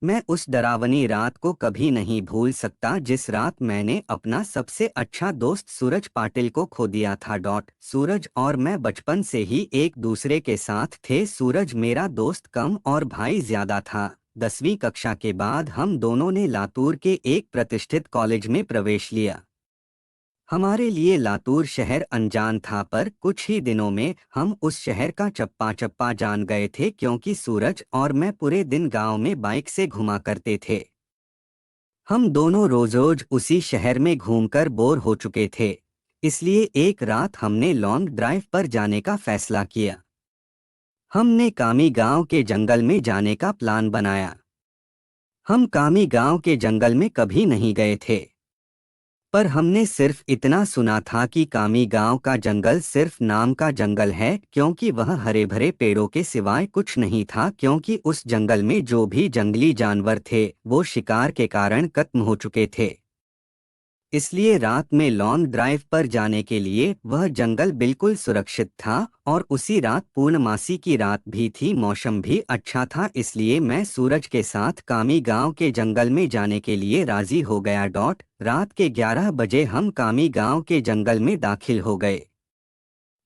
मैं उस डरावनी रात को कभी नहीं भूल सकता जिस रात मैंने अपना सबसे अच्छा दोस्त सूरज पाटिल को खो दिया था। सूरज और मैं बचपन से ही एक दूसरे के साथ थे। सूरज मेरा दोस्त कम और भाई ज्यादा था। 10वीं कक्षा के बाद हम दोनों ने लातूर के एक प्रतिष्ठित कॉलेज में प्रवेश लिया। हमारे लिए लातूर शहर अनजान था, पर कुछ ही दिनों में हम उस शहर का चप्पा चप्पा जान गए थे, क्योंकि सूरज और मैं पूरे दिन गांव में बाइक से घुमा करते थे। हम दोनों रोज रोज उसी शहर में घूमकर बोर हो चुके थे। इसलिए एक रात हमने लॉन्ग ड्राइव पर जाने का फैसला किया। हमने कामी गांव के जंगल में जाने का प्लान बनाया। हम कामी गांव के जंगल में कभी नहीं गए थे, पर हमने सिर्फ इतना सुना था कि कामी गांव का जंगल सिर्फ नाम का जंगल है, क्योंकि वह हरे भरे पेड़ों के सिवाय कुछ नहीं था, क्योंकि उस जंगल में जो भी जंगली जानवर थे वो शिकार के कारण खत्म हो चुके थे। इसलिए रात में लॉन्ग ड्राइव पर जाने के लिए वह जंगल बिल्कुल सुरक्षित था, और उसी रात पूर्णमासी की रात भी थी, मौसम भी अच्छा था। इसलिए मैं सूरज के साथ कामी गांव के जंगल में जाने के लिए राजी हो गया। रात के 11 बजे हम कामी गांव के जंगल में दाखिल हो गए।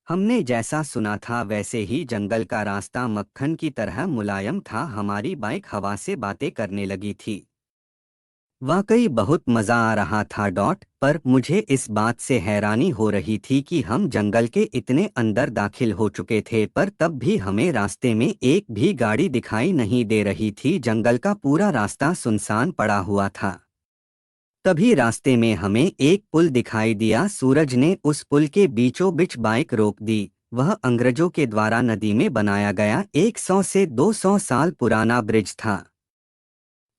हमने जैसा सुना था वैसे ही जंगल का रास्ता मक्खन की तरह मुलायम था। हमारी बाइक हवा से बातें करने लगी थी। वाकई बहुत मजा आ रहा था। पर मुझे इस बात से हैरानी हो रही थी कि हम जंगल के इतने अंदर दाखिल हो चुके थे, पर तब भी हमें रास्ते में एक भी गाड़ी दिखाई नहीं दे रही थी। जंगल का पूरा रास्ता सुनसान पड़ा हुआ था। तभी रास्ते में हमें एक पुल दिखाई दिया। सूरज ने उस पुल के बीचों बीच बाइक रोक दी। वह अंग्रेजों के द्वारा नदी में बनाया गया 100 से 200 साल पुराना ब्रिज था।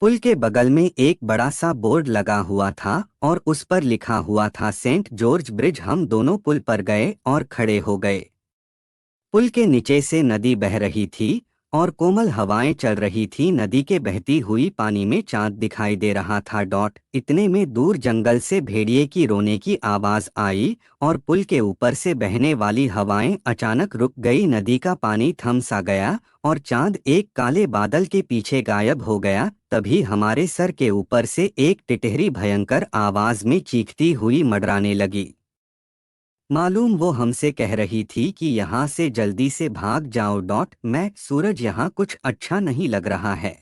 पुल के बगल में एक बड़ा सा बोर्ड लगा हुआ था और उस पर लिखा हुआ था सेंट जॉर्ज ब्रिज। हम दोनों पुल पर गए और खड़े हो गए। पुल के नीचे से नदी बह रही थी और कोमल हवाएं चल रही थी। नदी के बहती हुई पानी में चांद दिखाई दे रहा था। इतने में दूर जंगल से भेड़िए की रोने की आवाज आई और पुल के ऊपर से बहने वाली हवाएं अचानक रुक गई। नदी का पानी थम सा गया और चांद एक काले बादल के पीछे गायब हो गया। तभी हमारे सर के ऊपर से एक टिटहरी भयंकर आवाज में चीखती हुई मंडराने लगी। मालूम वो हमसे कह रही थी कि यहाँ से जल्दी से भाग जाओ। मैं सूरज, यहाँ कुछ अच्छा नहीं लग रहा है।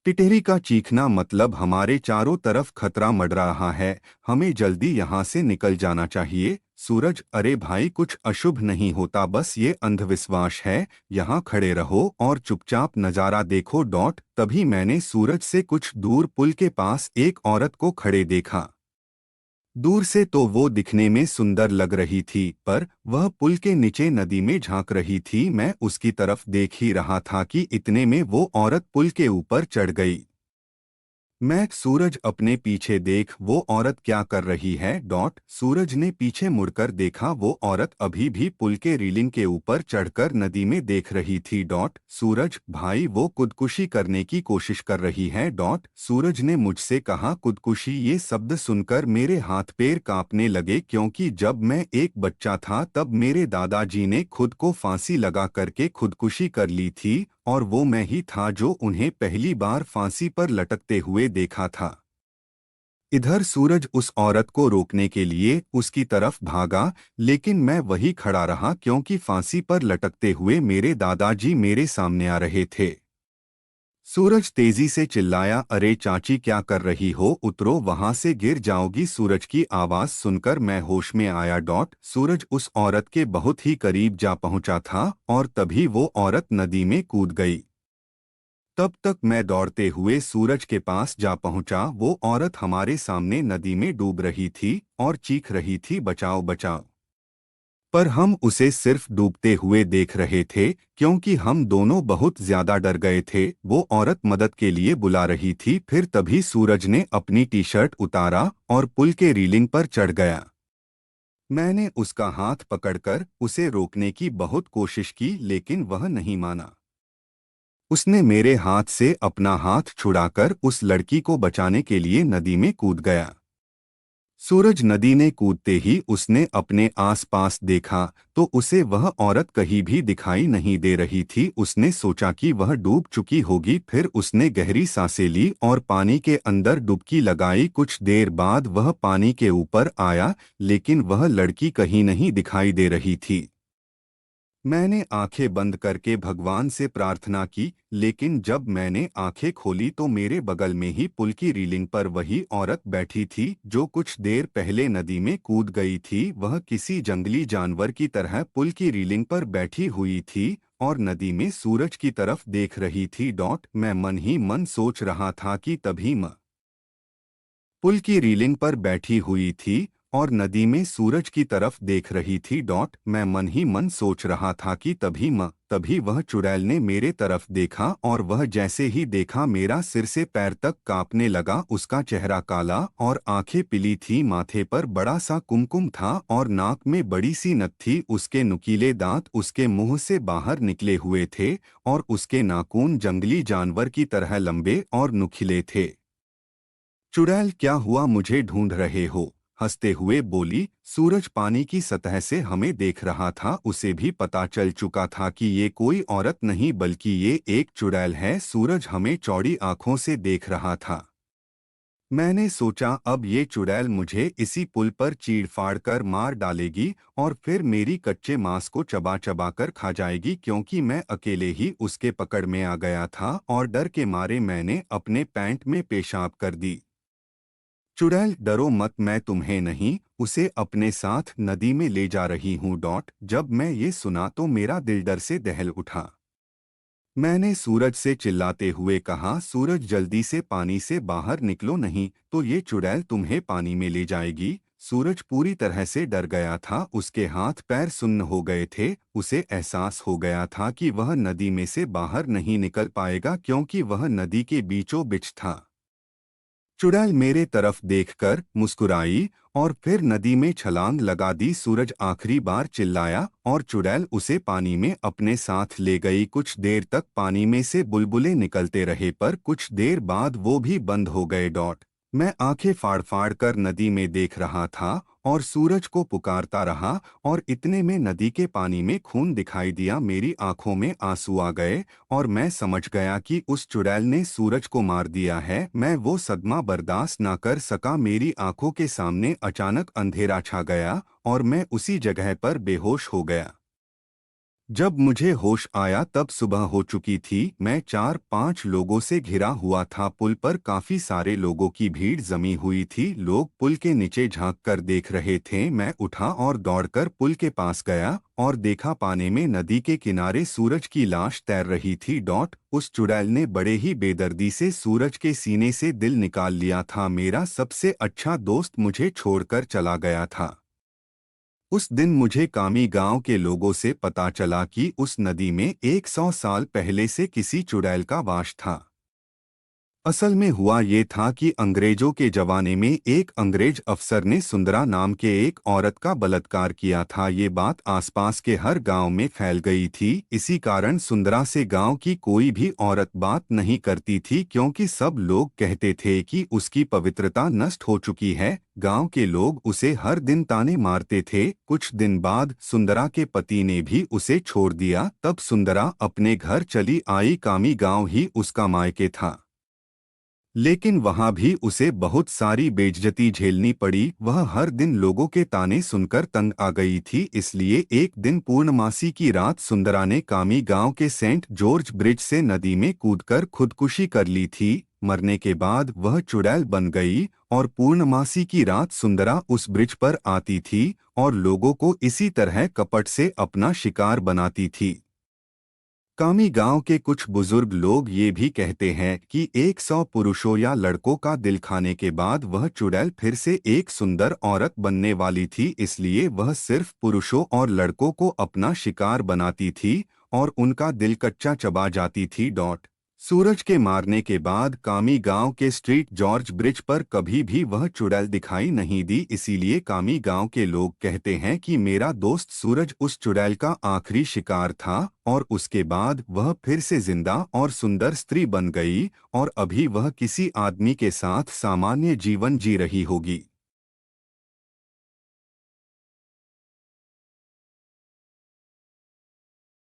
टिटहरी का चीखना मतलब हमारे चारों तरफ खतरा मंडरा रहा है, हमें जल्दी यहाँ से निकल जाना चाहिए। सूरज, अरे भाई कुछ अशुभ नहीं होता, बस ये अंधविश्वास है, यहाँ खड़े रहो और चुपचाप नज़ारा देखो। तभी मैंने सूरज से कुछ दूर पुल के पास एक औरत को खड़े देखा। दूर से तो वो दिखने में सुंदर लग रही थी, पर वह पुल के नीचे नदी में झांक रही थी। मैं उसकी तरफ देख ही रहा था कि इतने में वो औरत पुल के ऊपर चढ़ गई। मैं सूरज, अपने पीछे देख, वो औरत क्या कर रही है। सूरज ने पीछे मुड़कर देखा, वो औरत अभी भी पुल के रेलिंग के ऊपर चढ़कर नदी में देख रही थी। सूरज भाई, वो खुदकुशी करने की कोशिश कर रही है। सूरज ने मुझसे कहा, खुदकुशी? ये शब्द सुनकर मेरे हाथ पैर कांपने लगे, क्योंकि जब मैं एक बच्चा था तब मेरे दादाजी ने खुद को फांसी लगा करके खुदकुशी कर ली थी, और वो मैं ही था जो उन्हें पहली बार फांसी पर लटकते हुए देखा था। इधर सूरज उस औरत को रोकने के लिए उसकी तरफ भागा, लेकिन मैं वही खड़ा रहा, क्योंकि फांसी पर लटकते हुए मेरे दादाजी मेरे सामने आ रहे थे। सूरज तेजी से चिल्लाया, अरे चाची क्या कर रही हो, उतरो, वहां से गिर जाओगी। सूरज की आवाज सुनकर मैं होश में आया। सूरज उस औरत के बहुत ही करीब जा पहुंचा था और तभी वो औरत नदी में कूद गई। तब तक मैं दौड़ते हुए सूरज के पास जा पहुंचा। वो औरत हमारे सामने नदी में डूब रही थी और चीख रही थी, बचाओ बचाओ। पर हम उसे सिर्फ डूबते हुए देख रहे थे, क्योंकि हम दोनों बहुत ज्यादा डर गए थे। वो औरत मदद के लिए बुला रही थी। फिर तभी सूरज ने अपनी टी शर्ट उतारा और पुल के रेलिंग पर चढ़ गया। मैंने उसका हाथ पकड़कर उसे रोकने की बहुत कोशिश की, लेकिन वह नहीं माना। उसने मेरे हाथ से अपना हाथ छुड़ाकर उस लड़की को बचाने के लिए नदी में कूद गया। सूरज नदी में कूदते ही उसने अपने आसपास देखा तो उसे वह औरत कहीं भी दिखाई नहीं दे रही थी। उसने सोचा कि वह डूब चुकी होगी। फिर उसने गहरी सांसें ली और पानी के अंदर डुबकी लगाई। कुछ देर बाद वह पानी के ऊपर आया, लेकिन वह लड़की कहीं नहीं दिखाई दे रही थी। मैंने आंखें बंद करके भगवान से प्रार्थना की, लेकिन जब मैंने आंखें खोली तो मेरे बगल में ही पुल की रेलिंग पर वही औरत बैठी थी जो कुछ देर पहले नदी में कूद गई थी। वह किसी जंगली जानवर की तरह पुल की रेलिंग पर बैठी हुई थी और नदी में सूरज की तरफ देख रही थी। मैं मन ही मन सोच रहा था कि तभी पुल की रेलिंग पर बैठी हुई थी और नदी में सूरज की तरफ देख रही थी। मैं मन ही मन सोच रहा था कि तभी वह चुड़ैल ने मेरे तरफ देखा और वह जैसे ही देखा मेरा सिर से पैर तक कांपने लगा। उसका चेहरा काला और आंखें पीली थी, माथे पर बड़ा सा कुमकुम था और नाक में बड़ी सी नथ थी। उसके नुकीले दांत उसके मुंह से बाहर निकले हुए थे और उसके नाखून जंगली जानवर की तरह लंबे और नुकीले थे। चुड़ैल, क्या हुआ, मुझे ढूंढ रहे हो? हंसते हुए बोली। सूरज पानी की सतह से हमें देख रहा था। उसे भी पता चल चुका था कि ये कोई औरत नहीं बल्कि ये एक चुड़ैल है। सूरज हमें चौड़ी आंखों से देख रहा था। मैंने सोचा अब ये चुड़ैल मुझे इसी पुल पर चीड़-फाड़ कर मार डालेगी और फिर मेरी कच्चे मांस को चबा चबा कर खा जाएगी, क्योंकि मैं अकेले ही उसके पकड़ में आ गया था और डर के मारे मैंने अपने पैंट में पेशाब कर दी। चुड़ैल, डरो मत, मैं तुम्हें नहीं, उसे अपने साथ नदी में ले जा रही हूँ। जब मैं ये सुना तो मेरा दिल डर से दहल उठा। मैंने सूरज से चिल्लाते हुए कहा, सूरज जल्दी से पानी से बाहर निकलो, नहीं तो ये चुड़ैल तुम्हें पानी में ले जाएगी। सूरज पूरी तरह से डर गया था, उसके हाथ पैर सुन्न हो गए थे। उसे एहसास हो गया था कि वह नदी में से बाहर नहीं निकल पाएगा क्योंकि वह नदी के बीचों बीच था। चुड़ैल मेरे तरफ देखकर मुस्कुराई और फिर नदी में छलांग लगा दी। सूरज आखिरी बार चिल्लाया और चुड़ैल उसे पानी में अपने साथ ले गई। कुछ देर तक पानी में से बुलबुले निकलते रहे पर कुछ देर बाद वो भी बंद हो गए। मैं आंखें फाड़ फाड़ कर नदी में देख रहा था और सूरज को पुकारता रहा और इतने में नदी के पानी में खून दिखाई दिया। मेरी आंखों में आंसू आ गए और मैं समझ गया कि उस चुड़ैल ने सूरज को मार दिया है। मैं वो सदमा बर्दाश्त ना कर सका। मेरी आंखों के सामने अचानक अंधेरा छा गया और मैं उसी जगह पर बेहोश हो गया। जब मुझे होश आया तब सुबह हो चुकी थी। मैं 4-5 लोगों से घिरा हुआ था। पुल पर काफी सारे लोगों की भीड़ जमी हुई थी। लोग पुल के नीचे झांक कर देख रहे थे। मैं उठा और दौड़कर पुल के पास गया और देखा पानी में नदी के किनारे सूरज की लाश तैर रही थी। उस चुड़ैल ने बड़े ही बेदर्दी से सूरज के सीने से दिल निकाल लिया था। मेरा सबसे अच्छा दोस्त मुझे छोड़कर चला गया था। उस दिन मुझे कामी गांव के लोगों से पता चला कि उस नदी में 100 साल पहले से किसी चुड़ैल का वास था। असल में हुआ ये था कि अंग्रेजों के जमाने में एक अंग्रेज अफसर ने सुंदरा नाम के एक औरत का बलात्कार किया था। ये बात आसपास के हर गांव में फैल गई थी। इसी कारण सुंदरा से गांव की कोई भी औरत बात नहीं करती थी, क्योंकि सब लोग कहते थे कि उसकी पवित्रता नष्ट हो चुकी है। गांव के लोग उसे हर दिन ताने मारते थे। कुछ दिन बाद सुंदरा के पति ने भी उसे छोड़ दिया। तब सुंदरा अपने घर चली आई। कामी गांव ही उसका मायके था, लेकिन वहां भी उसे बहुत सारी बेइज्जती झेलनी पड़ी। वह हर दिन लोगों के ताने सुनकर तंग आ गई थी। इसलिए एक दिन पूर्णमासी की रात सुंदरा ने कामी गांव के सेंट जॉर्ज ब्रिज से नदी में कूदकर खुदकुशी कर ली थी। मरने के बाद वह चुड़ैल बन गई और पूर्णमासी की रात सुंदरा उस ब्रिज पर आती थी और लोगों को इसी तरह कपट से अपना शिकार बनाती थी। कामी गांव के कुछ बुजुर्ग लोग ये भी कहते हैं कि 100 पुरुषों या लड़कों का दिल खाने के बाद वह चुड़ैल फिर से एक सुंदर औरत बनने वाली थी। इसलिए वह सिर्फ पुरुषों और लड़कों को अपना शिकार बनाती थी और उनका दिल कच्चा चबा जाती थी। सूरज के मारने के बाद कामी गांव के स्ट्रीट जॉर्ज ब्रिज पर कभी भी वह चुड़ैल दिखाई नहीं दी। इसीलिए कामी गांव के लोग कहते हैं कि मेरा दोस्त सूरज उस चुड़ैल का आखिरी शिकार था और उसके बाद वह फिर से जिंदा और सुंदर स्त्री बन गई और अभी वह किसी आदमी के साथ सामान्य जीवन जी रही होगी।